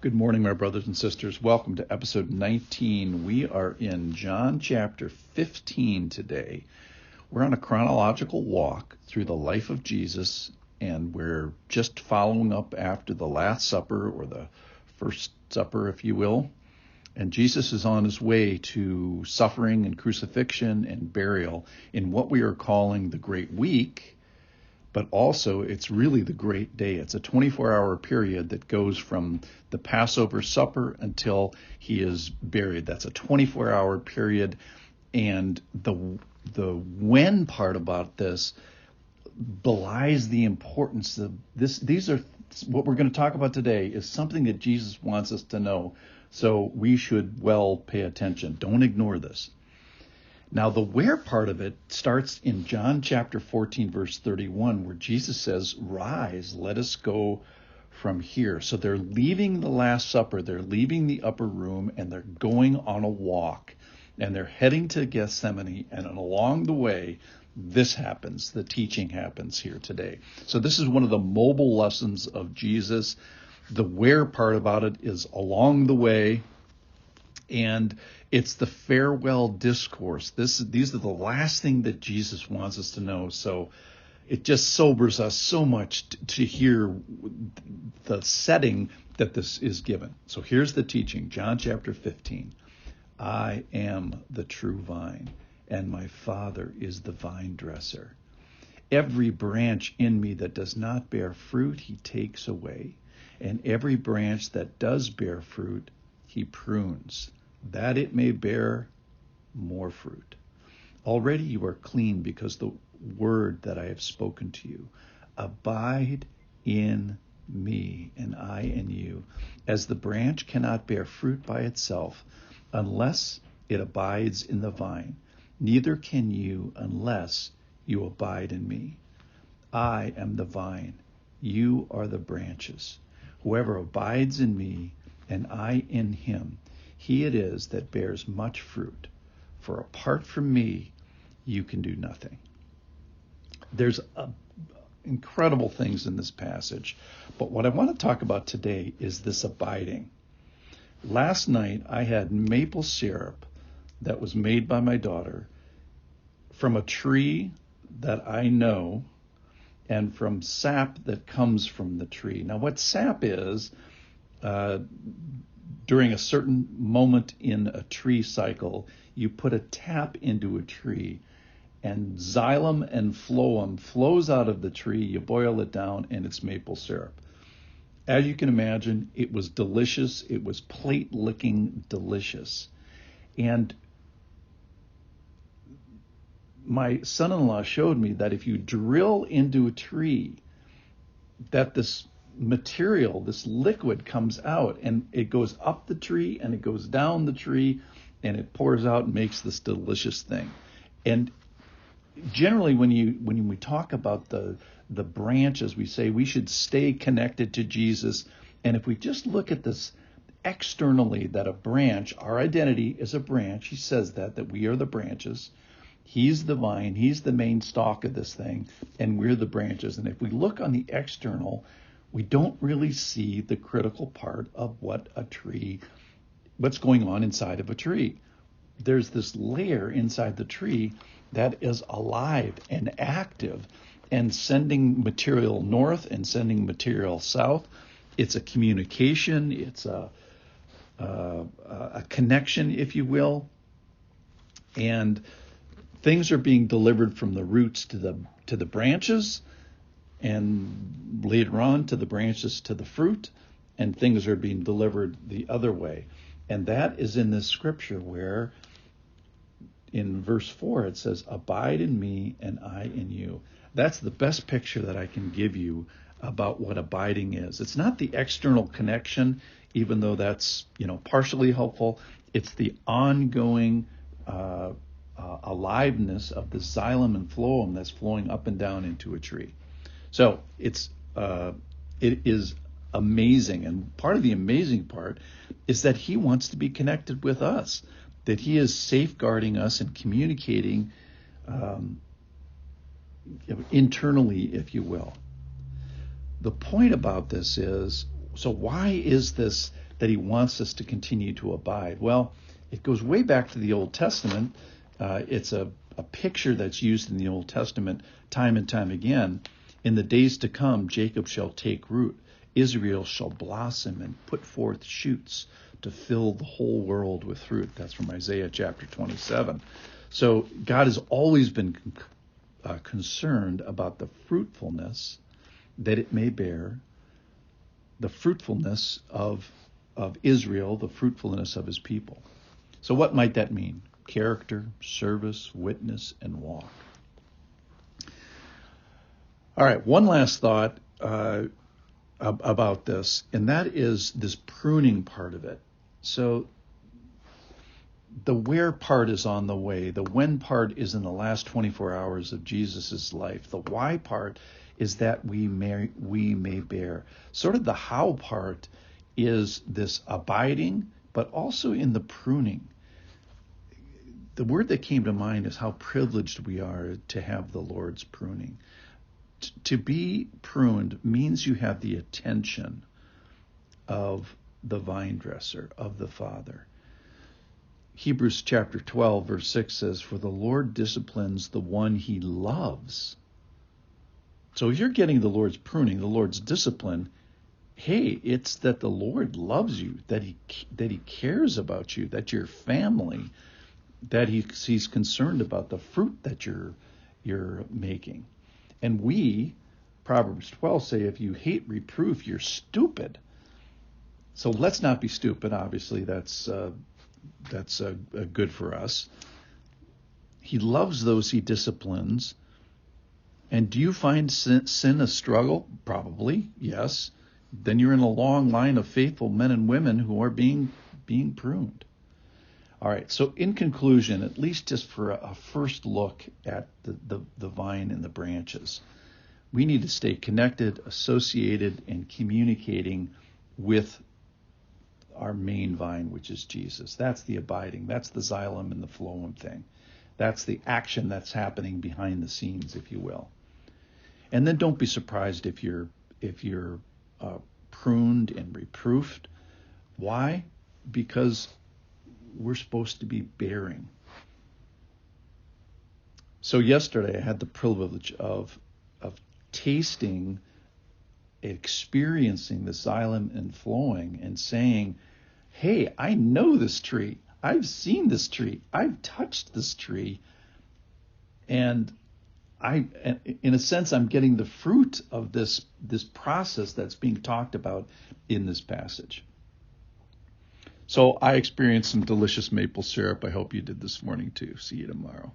Good morning, my brothers and sisters. Welcome to episode 19. We are in John chapter 15 today. We're on a chronological walk through the life of Jesus, and we're just following up after the Last Supper, or the First Supper, if you will. And Jesus is on his way to suffering and crucifixion and burial in what we are calling the Great Week. But also, it's really the great day. It's a 24-hour period that goes from the Passover supper until he is buried. That's a 24-hour period. And the when part about this belies the importance of this. These are what we're going to talk about today is something that Jesus wants us to know. So we should well pay attention. Don't ignore this. Now, the where part of it starts in John chapter 14, verse 31, where Jesus says, "Rise, let us go from here." So they're leaving the Last Supper, they're leaving the upper room, and they're going on a walk. And they're heading to Gethsemane, and along the way, this happens. The teaching happens here today. So this is one of the mobile lessons of Jesus. The where part about it is along the way. And it's the farewell discourse. These are the last thing that Jesus wants us to know. So it just sobers us so much to hear the setting that this is given. So here's the teaching, John chapter 15. I am the true vine, and my Father is the vine dresser. Every branch in me that does not bear fruit, he takes away. And every branch that does bear fruit, he prunes, that it may bear more fruit. Already you are clean because the word that I have spoken to you. Abide in me, and I in you. As the branch cannot bear fruit by itself unless it abides in the vine, neither can you unless you abide in me. I am the vine, you are the branches. Whoever abides in me, and I in him, he it is that bears much fruit. For apart from me, you can do nothing. There's incredible things in this passage, but what I want to talk about today is this abiding. Last night, I had maple syrup that was made by my daughter from a tree that I know, and from sap that comes from the tree. Now, what sap is, during a certain moment in a tree cycle, you put a tap into a tree, and Xylem and Phloem flows out of the tree. You boil it down, and it's maple syrup. As you can imagine, it was delicious. It was plate-licking delicious. And my son-in-law showed me that if you drill into a tree, that this material, this liquid comes out, and it goes up the tree and it goes down the tree, and it pours out and makes this delicious thing. And generally when we talk about the branches, we say we should stay connected to Jesus. And if we just look at this externally, that a branch, our identity is a branch. He says that we are the branches. He's the vine. He's the main stalk of this thing, and we're the branches. And if we look on the external, we don't really see the critical part of what's going on inside of a tree. There's this layer inside the tree that is alive and active and sending material north and sending material south. It's a communication. It's a connection, if you will. And things are being delivered from the roots to the branches, and later on to the branches to the fruit, and things are being delivered the other way. And that is in this scripture where in verse 4 it says, "Abide in me and I in you." That's the best picture that I can give you about what abiding is. It's not the external connection, even though that's partially helpful. It's the ongoing aliveness of the xylem and phloem that's flowing up and down into a tree. So it is amazing, and part of the amazing part is that he wants to be connected with us, that he is safeguarding us and communicating internally, if you will. The point about this is, so why is this that he wants us to continue to abide? Well, it goes way back to the Old Testament. It's a picture that's used in the Old Testament time and time again. In the days to come, Jacob shall take root. Israel shall blossom and put forth shoots to fill the whole world with fruit. That's from Isaiah chapter 27. So God has always been concerned about the fruitfulness that it may bear, the fruitfulness of Israel, the fruitfulness of his people. So what might that mean? Character, service, witness, and walk. All right, one last thought about this, and that is this pruning part of it. So the where part is on the way. The when part is in the last 24 hours of Jesus' life. The why part is that we may bear. Sort of the how part is this abiding, but also in the pruning. The word that came to mind is how privileged we are to have the Lord's pruning. To be pruned means you have the attention of the vine dresser, of the Father. Hebrews chapter 12, verse 6 says, "For the Lord disciplines the one he loves." So if you're getting the Lord's pruning, the Lord's discipline, hey, it's that the Lord loves you, that he cares about you, that you're family, that he's concerned about the fruit that you're making. And we, Proverbs 12, say if you hate reproof, you're stupid. So let's not be stupid. Obviously, that's good for us. He loves those he disciplines. And do you find sin a struggle? Probably, yes. Then you're in a long line of faithful men and women who are being pruned. All right, so in conclusion, at least just for a first look at the vine and the branches, we need to stay connected, associated, and communicating with our main vine, which is Jesus. That's the abiding. That's the Xylem and the Phloem thing. That's the action that's happening behind the scenes, if you will. And then don't be surprised if you're pruned and reproofed. Why? Because we're supposed to be bearing. So yesterday I had the privilege of tasting, experiencing the Xylem and Phloem and saying, hey, I know this tree. I've seen this tree. I've touched this tree. And in a sense, I'm getting the fruit of this process that's being talked about in this passage. So I experienced some delicious maple syrup. I hope you did this morning too. See you tomorrow.